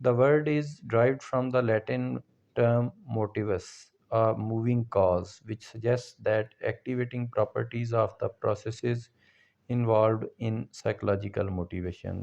The word is derived from the Latin term motivus, a moving cause, which suggests that activating properties of the processes involved in psychological motivation।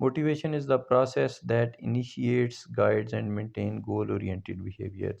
Motivation is the process that initiates, guides and maintain goal oriented behaviors।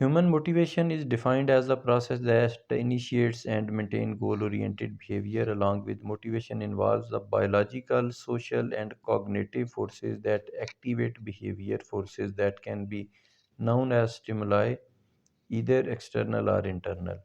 Human motivation is defined as the process that initiates and maintains goal-oriented behavior. Along with motivation involves the biological, social, and cognitive forces that activate behavior, forces that can be known as stimuli, either external or internal।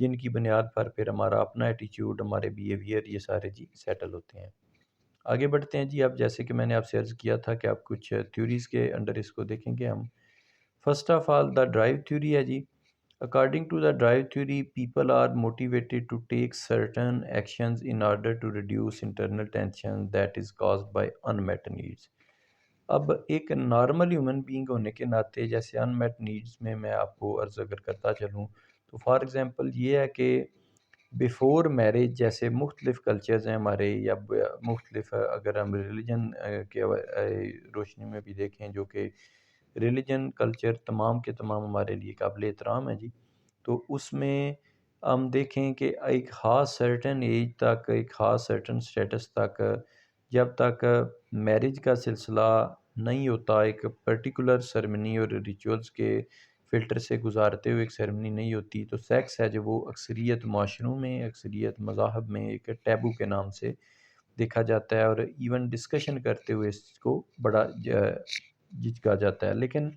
جن کی بنیاد پر پھر ہمارا اپنا ایٹیچیوڈ، ہمارے behaviour, یہ سارے جی settle ہوتے ہیں۔ آگے بڑھتے ہیں جی۔ اب جیسے کہ میں نے آپ سے عرض کیا تھا کہ آپ کچھ تھیوریز کے انڈر اس کو دیکھیں گے ہم۔ First of all the drive theory ہے جی۔ According to the drive theory, people are motivated to take certain actions in order to reduce internal tension that is caused by unmet needs۔ اب ایک normal human being ہونے کے ناطے جیسے ان meat needs میں آپ کو عرض اگر کرتا چلوں تو فار ایگزامپل یہ ہے کہ بیفور میرج جیسے مختلف کلچرز ہیں ہمارے، یا مختلف اگر ہم ریلیجن کے روشنی میں بھی دیکھیں، جو کہ ریلیجن کلچر تمام کے تمام ہمارے لیے قابل احترام ہے جی، تو اس میں ہم دیکھیں کہ ایک خاص سرٹن ایج تک، ایک خاص سرٹن سٹیٹس تک، جب تک میرج کا سلسلہ نہیں ہوتا، ایک پرٹیکولر سرمنی اور ریچولز کے فلٹر سے گزارتے ہوئے ایک سیرمنی نہیں ہوتی، تو سیکس ہے جو وہ اکثریت معاشروں میں، اکثریت مذاہب میں ایک ٹیبو کے نام سے دیکھا جاتا ہے، اور ایون ڈسکشن کرتے ہوئے اس کو بڑا جھجکا جاتا ہے۔ لیکن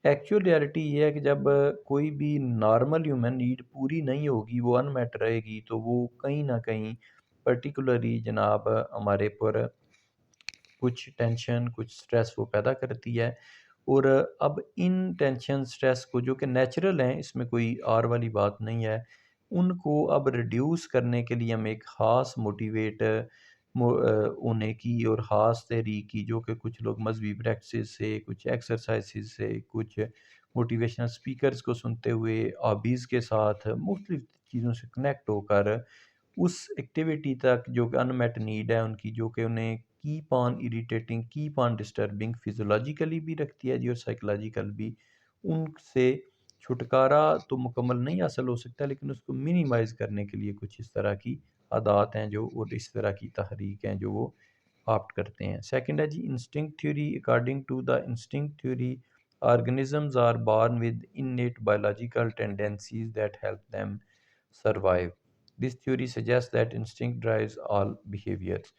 ایکچوئل ریالٹی یہ ہے کہ جب کوئی بھی نارمل ہیومن نیڈ پوری نہیں ہوگی، وہ ان میٹ رہے گی، تو وہ کہیں نہ کہیں پرٹیکولرلی جناب ہمارے پر کچھ ٹینشن، کچھ سٹریس وہ پیدا کرتی ہے۔ اور اب ان ٹینشن سٹریس کو جو کہ نیچرل ہیں، اس میں کوئی آر والی بات نہیں ہے، ان کو اب ریڈیوس کرنے کے لیے ہم ایک خاص موٹیویٹ ہونے کی اور خاص تحریک کی، جو کہ کچھ لوگ مذہبی پریکٹسز سے، کچھ ایکسرسائزز سے، کچھ موٹیویشنل سپیکرز کو سنتے ہوئے، ہابیز کے ساتھ مختلف چیزوں سے کنیکٹ ہو کر اس ایکٹیویٹی تک جو کہ ان میٹ نیڈ ہے ان کی، جو کہ انہیں keep on irritating, keep on disturbing, physiologically بھی رکھتی ہے جی اور سائیکولوجیکل بھی، ان سے چھٹکارا تو مکمل نہیں حاصل ہو سکتا، لیکن اس کو منیمائز کرنے کے لیے کچھ اس طرح کی عادات ہیں جو، اور اس طرح کی تحریک ہیں جو وہ آپٹ کرتے ہیں۔ سیکنڈ ہے جی instinct theory. According to the instinct theory, organisms are born with innate biological tendencies that help them survive۔ This theory suggests that instinct drives all behaviors۔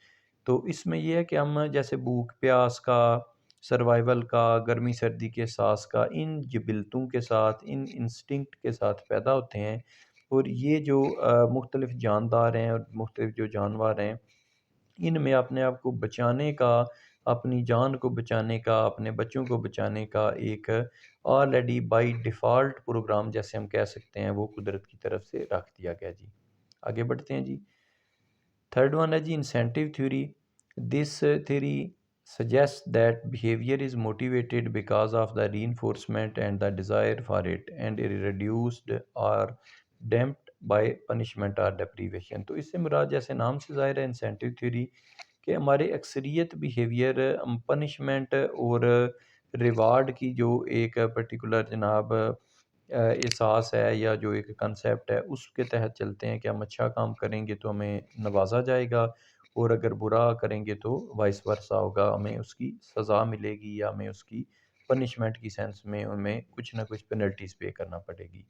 تو اس میں یہ ہے کہ ہم جیسے بھوک پیاس کا، سروائیول کا، گرمی سردی کے احساس کا، ان جبلتوں کے ساتھ، ان انسٹنکٹ کے ساتھ پیدا ہوتے ہیں، اور یہ جو مختلف جاندار ہیں اور مختلف جو جانور ہیں، ان میں اپنے آپ کو بچانے کا، اپنی جان کو بچانے کا، اپنے بچوں کو بچانے کا ایک آلریڈی بائی ڈیفالٹ پروگرام جیسے ہم کہہ سکتے ہیں، وہ قدرت کی طرف سے رکھ دیا گیا جی۔ آگے بڑھتے ہیں جی۔ تھرڈ ون ہے جی incentive theory. This theory suggests that behavior is motivated because of the reinforcement and the desire for it, and is reduced or damped by punishment or deprivation۔ تو اس سے مراد جیسے نام سے ظاہر ہے انسینٹیو تھیوری، کہ ہمارے اکثریت بیہیویئر پنشمنٹ اور ریوارڈ کی جو ایک پرٹیکولر جناب احساس ہے، یا جو ایک کنسیپٹ ہے، اس کے تحت چلتے ہیں کہ ہم اچھا کام کریں گے تو ہمیں نوازا جائے گا، اور اگر برا کریں گے تو وائس ورسا ہوگا، ہمیں اس کی سزا ملے گی، یا ہمیں اس کی پنشمنٹ کی سینس میں ہمیں کچھ نہ کچھ پینلٹیز پے کرنا پڑے گی۔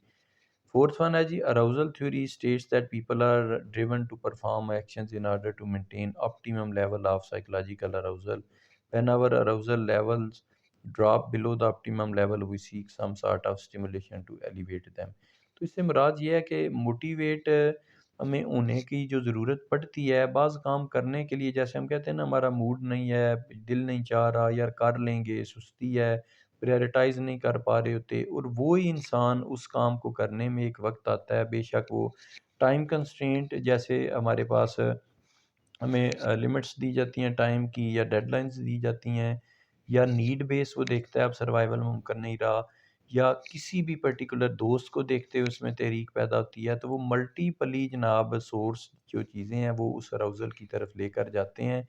فورتھ ون ہے جی arousal theory states that people are driven to perform actions in order to maintain optimum level of psychological arousal. When our arousal levels drop below the optimum level we seek some sort of stimulation to elevate them۔ تو اس سے مراد یہ ہے کہ motivate ہمیں ہونے کی جو ضرورت پڑتی ہے بعض کام کرنے کے لیے، جیسے ہم کہتے ہیں نا ہمارا موڈ نہیں ہے، دل نہیں چاہ رہا، یار کر لیں گے، سستی ہے، پریارٹائز نہیں کر پا رہے ہوتے، اور وہی انسان اس کام کو کرنے میں ایک وقت آتا ہے، بے شک وہ ٹائم کنسٹرینٹ جیسے ہمارے پاس ہمیں لمٹس دی جاتی ہیں ٹائم کی، یا ڈیڈ لائنز دی جاتی ہیں، یا نیڈ بیس وہ دیکھتا ہے اب سروائیول ممکن نہیں رہا، یا کسی بھی پرٹیکولر دوست کو دیکھتے ہوئے اس میں تحریک پیدا ہوتی ہے، تو وہ ملٹی پلی جناب سورس جو چیزیں ہیں وہ اس اراؤزل کی طرف لے کر جاتے ہیں،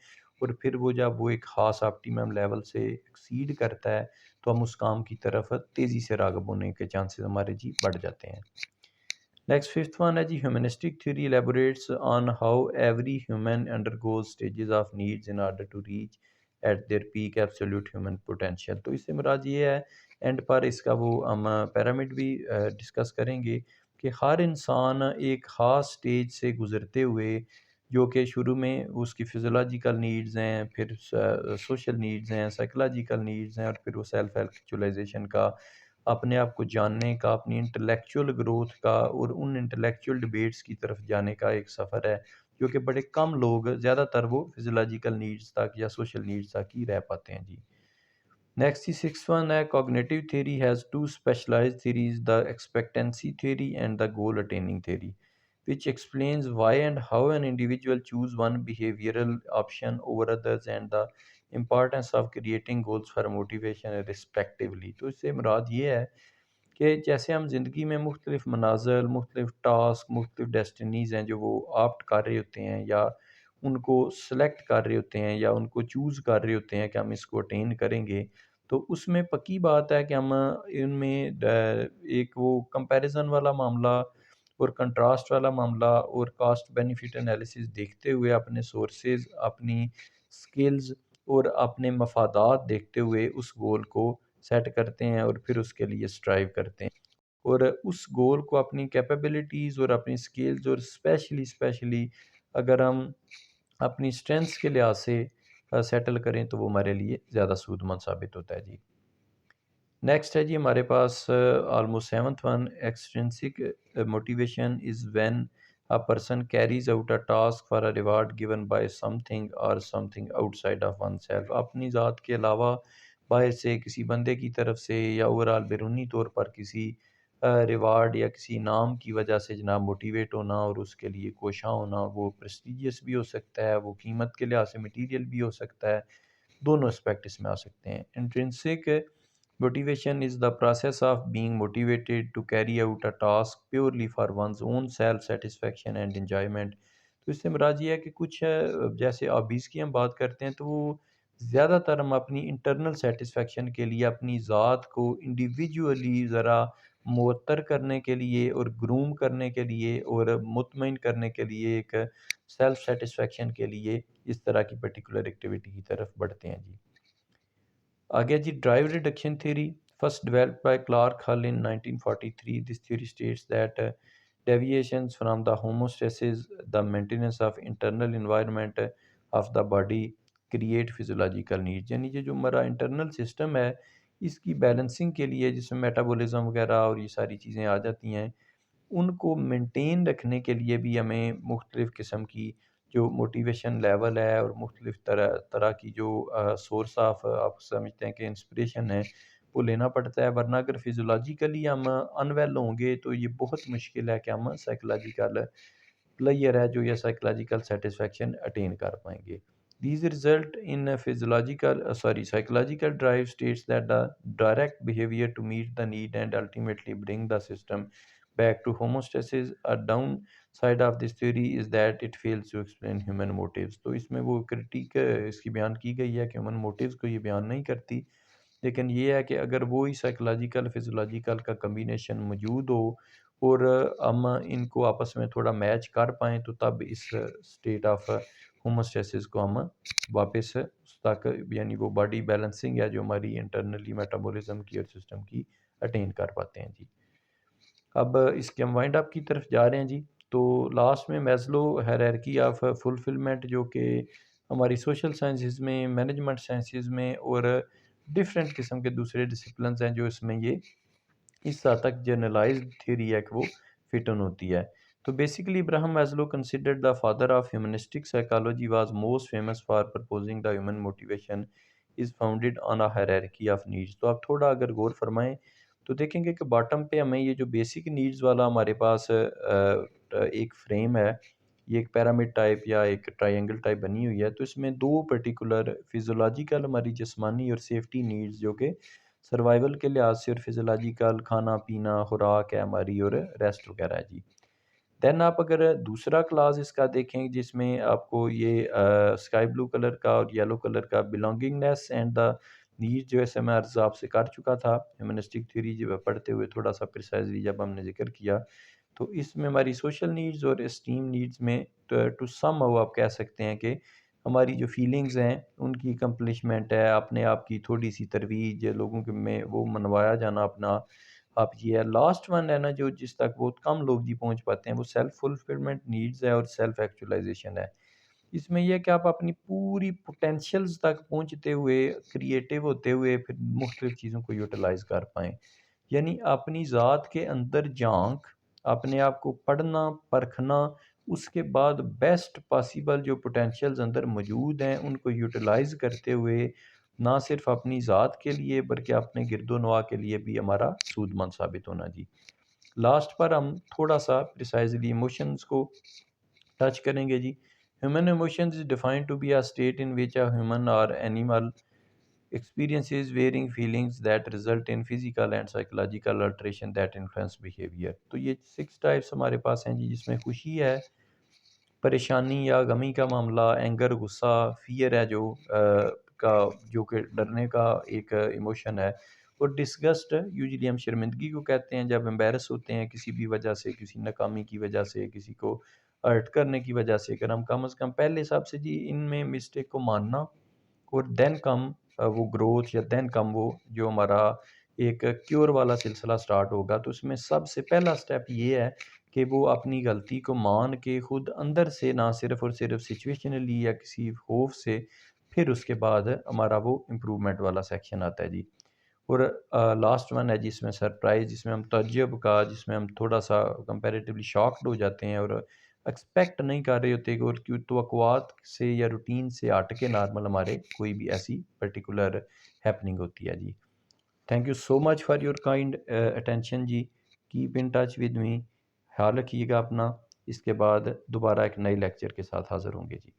اور پھر وہ جب وہ ایک خاص آپٹیمم لیول سے ایکسیڈ کرتا ہے تو ہم اس کام کی طرف تیزی سے راغب ہونے کے چانسز ہمارے جی بڑھ جاتے ہیں۔ نیکسٹ ففتھ ون ہے جی humanistic theory elaborates on how every human undergoes stages of needs in order to reach at their peak absolute human potential. تو اس سے مراد یہ ہے، اینڈ پر اس کا وہ ہم پیرامڈ بھی ڈسکس کریں گے، کہ ہر انسان ایک خاص سٹیج سے گزرتے ہوئے، جو کہ شروع میں اس کی فزیولوجیکل نیڈز ہیں، پھر سوشل نیڈز ہیں، سائیکولوجیکل نیڈز ہیں، اور پھر وہ سیلف ایکچولائزیشن کا اپنے آپ کو جاننے کا، اپنی انٹلیکچول گروتھ کا اور ان انٹلیکچول ڈبیٹس کی طرف جانے کا ایک سفر ہے جو کہ بڑے کم لوگ، زیادہ تر وہ فزیولوجیکل نیڈز تک یا سوشل نیڈز تک ہی رہ پاتے ہیں جی۔ نیکسٹ جی 6 ہے cognitive theory has two specialised theories, the expectancy theory and the goal attaining theory which explains why and how an individual choose one behavioral option over others and the importance of creating goals for motivation respectively۔ تو اس سے مراد یہ ہے کہ جیسے ہم زندگی میں مختلف منازل، مختلف ٹاسک، مختلف ڈیسٹنیز ہیں جو وہ آپٹ کر رہے ہوتے ہیں یا ان کو سلیکٹ کر رہے ہوتے ہیں یا ان کو چوز کر رہے ہوتے ہیں کہ ہم اس کو اٹین کریں گے، تو اس میں پکی بات ہے کہ ہم ان میں ایک وہ کمپیریزن والا معاملہ اور کنٹراسٹ والا معاملہ اور کاسٹ بینیفٹ انالیسس دیکھتے ہوئے اپنے سورسز، اپنی سکلز اور اپنے مفادات دیکھتے ہوئے اس گول کو سیٹ کرتے ہیں اور پھر اس کے لیے سٹرائیو کرتے ہیں، اور اس گول کو اپنی کیپیبلٹیز اور اپنی سکلز اور اسپیشلی اگر ہم اپنی اسٹرینتھس کے لحاظ سے سیٹل کریں تو وہ ہمارے لیے زیادہ سود مند ثابت ہوتا ہے جی۔ نیکسٹ ہے جی ہمارے پاس almost 7th extrinsic motivation is when a person carries out a task for a reward given by something or something outside of oneself۔ اپنی ذات کے علاوہ باہر سے کسی بندے کی طرف سے یا اوورال بیرونی طور پر کسی ریوارڈ یا کسی انعام کی وجہ سے جناب موٹیویٹ ہونا اور اس کے لیے کوشاں ہونا، وہ پریسٹیجیس بھی ہو سکتا ہے، وہ قیمت کے لحاظ سے مٹیریل بھی ہو سکتا ہے، دونوں اسپیکٹ اس میں آ سکتے ہیں۔ Intrinsic motivation is the process of being motivated to carry out a task purely for one's own self satisfaction and enjoyment۔ تو اس سے مراد یہ ہے کہ کچھ جیسے ہابیز کی ہم بات کرتے ہیں تو وہ زیادہ تر ہم اپنی انٹرنل سیٹسفیکشن کے لیے، اپنی ذات کو انڈیویجولی ذرا معطر کرنے کے لیے اور گروم کرنے کے لیے اور مطمئن کرنے کے لیے، ایک سیلف سیٹسفیکشن کے لیے اس طرح کی پرٹیکولر ایکٹیویٹی کی طرف بڑھتے ہیں جی۔ آگے جی drive reduction theory first developed by Clark Hull in 1943۔ This theory states that deviations from the homeostasis, the maintenance of internal environment of the body create physiological needs۔ یعنی یہ جو ہمارا انٹرنل سسٹم ہے اس کی بیلنسنگ کے لیے، جس میں میٹابولزم وغیرہ اور یہ ساری چیزیں آ جاتی ہیں، ان کو مینٹین رکھنے کے لیے بھی ہمیں مختلف قسم کی جو موٹیویشن لیول ہے اور مختلف طرح کی جو سورس آف آپ سمجھتے ہیں کہ انسپریشن ہے وہ لینا پڑتا ہے، ورنہ اگر فیزولوجیکلی ہم ان ویل ہوں گے تو یہ بہت مشکل ہے کہ ہم سائیکولوجیکل پلیئر ہے جو یا سائیکولوجیکل سیٹسفیکشن اٹین کر پائیں گے۔ These result in a psychological drive states that the direct behavior to meet the need and ultimately bring the system back to homeostasis۔ A downside of this theory is that it fails to explain human motives۔ تو اس میں وہ critic اس کی بیان کی گئی ہے کہ human motives کو یہ بیان نہیں کرتی، لیکن یہ ہے کہ اگر وہی سائیکولوجیکل فزیولوجیکل کا کمبینیشن موجود ہو اور ہم ان کو آپس میں تھوڑا میچ کر پائیں تو تب اس اسٹیٹ آف ہوموسٹیسس کو ہم واپس اس تک، یعنی وہ باڈی بیلنسنگ ہے جو ہماری انٹرنلی میٹابولزم کی اور سسٹم کی اٹین کر پاتے ہیں جی۔ اب اس کے ہم وائنڈ اپ کی طرف جا رہے ہیں جی۔ تو لاسٹ میں میزلو ہیرارکی آف فلفلمنٹ جو کہ ہماری سوشل سائنسز میں، مینجمنٹ سائنسز میں اور ڈفرینٹ قسم کے دوسرے ڈسپلنز ہیں جو اس میں یہ اس حد تک جنرلائزڈ تھیوری ہے کہ وہ فٹ ان ہوتی ہے۔ تو basically Abraham Maslow considered the father of humanistic psychology was most famous for proposing the human motivation is founded on a hierarchy of needs. تو آپ تھوڑا اگر غور فرمائیں تو دیکھیں گے کہ باٹم پہ ہمیں یہ جو بیسک نیڈز والا ہمارے پاس ایک فریم ہے، یہ ایک پیرامڈ ٹائپ یا ایک ٹرائنگل ٹائپ بنی ہوئی ہے، تو اس میں دو پرٹیکولر فیزولوجیکل ہماری جسمانی اور سیفٹی نیڈز جو کہ سروائیول کے لحاظ سے اور فیزولوجیکل کھانا پینا خوراک ہے ہماری اور ریسٹ وغیرہ ہے جی۔ دین آپ اگر دوسرا کلاس اس کا دیکھیں جس میں آپ کو یہ اسکائی بلو کلر کا اور یلو کلر کا بلانگنگنیس اینڈ دا نیڈ جو ہے میں عرض آپ سے کر چکا تھا ہیومنسٹک تھیوری جب پڑھتے ہوئے تھوڑا سا پریسائزلی جب ہم نے ذکر کیا، تو اس میں ہماری سوشل نیڈز اور اسٹیم نیڈز میں ٹو سم ہو آپ کہہ سکتے ہیں کہ ہماری جو فیلنگز ہیں ان کی کمپلیشمنٹ ہے، اپنے آپ کی تھوڑی سی ترویج، لوگوں کے میں وہ منوایا جانا اپنا آپ یہ ہے۔ لاسٹ ون ہے نا جو جس تک بہت کم لوگ جی پہنچ پاتے ہیں، وہ سیلف فلفلمنٹ نیڈز ہے اور سیلف ایکچولائزیشن ہے۔ اس میں یہ ہے کہ آپ اپنی پوری پوٹینشیلز تک پہنچتے ہوئے، کریٹیو ہوتے ہوئے پھر مختلف چیزوں کو یوٹیلائز کر پائیں۔ یعنی اپنی ذات کے اندر جھانک، اپنے آپ کو پڑھنا، پرکھنا، اس کے بعد بیسٹ پاسیبل جو پوٹینشیلز اندر موجود ہیں ان کو یوٹیلائز کرتے ہوئے نہ صرف اپنی ذات کے لیے بلکہ اپنے گرد و نواح کے لیے بھی ہمارا سود مند ثابت ہونا جی۔ لاسٹ پر ہم تھوڑا سا پریسائزلی ایموشنز کو ٹچ کریں گے جی۔ Human emotions is defined to be a state in which a human or animal experiences varying feelings that result in physical and psychological alteration that influence behavior۔ تو یہ 6 types ہمارے پاس ہیں جی، جس میں خوشی ہے، پریشانی یا غمی کا معاملہ، اینگر غصہ، فیئر ہے جو کہ ڈرنے کا ایک ایموشن ہے، اور ڈسگسٹ یوزلی ہم شرمندگی کو کہتے ہیں جب امبیرس ہوتے ہیں کسی بھی وجہ سے، کسی ناکامی کی وجہ سے، کسی کو ہرٹ کرنے کی وجہ سے۔ اگر ہم کم از کم پہلے حساب سے جی ان میں مسٹیک کو ماننا، اور دین کم وہ گروتھ، یا دین کم وہ جو ہمارا ایک کیور والا سلسلہ سٹارٹ ہوگا، تو اس میں سب سے پہلا سٹیپ یہ ہے کہ وہ اپنی غلطی کو مان کے خود اندر سے، نہ صرف اور صرف سچویشنلی یا کسی خوف سے، پھر اس کے بعد ہمارا وہ امپرومنٹ والا سیکشن آتا ہے جی۔ اور لاسٹ ون ہے جس میں سرپرائز، جس میں ہم تعجب کا، جس میں ہم تھوڑا سا کمپیریٹیولی شاکڈ ہو جاتے ہیں اور ایکسپیکٹ نہیں کر رہے ہوتے، اور کیوں توقعات سے یا روٹین سے ہٹ کے نارمل ہمارے کوئی بھی ایسی پرٹیکولر ہیپننگ ہوتی ہے جی۔ Thank you so much for your kind attention جی، keep in touch with me, خیال رکھیے گا اپنا۔ اس کے بعد دوبارہ ایک نئے لیکچر کے ساتھ حاضر ہوں گے جی۔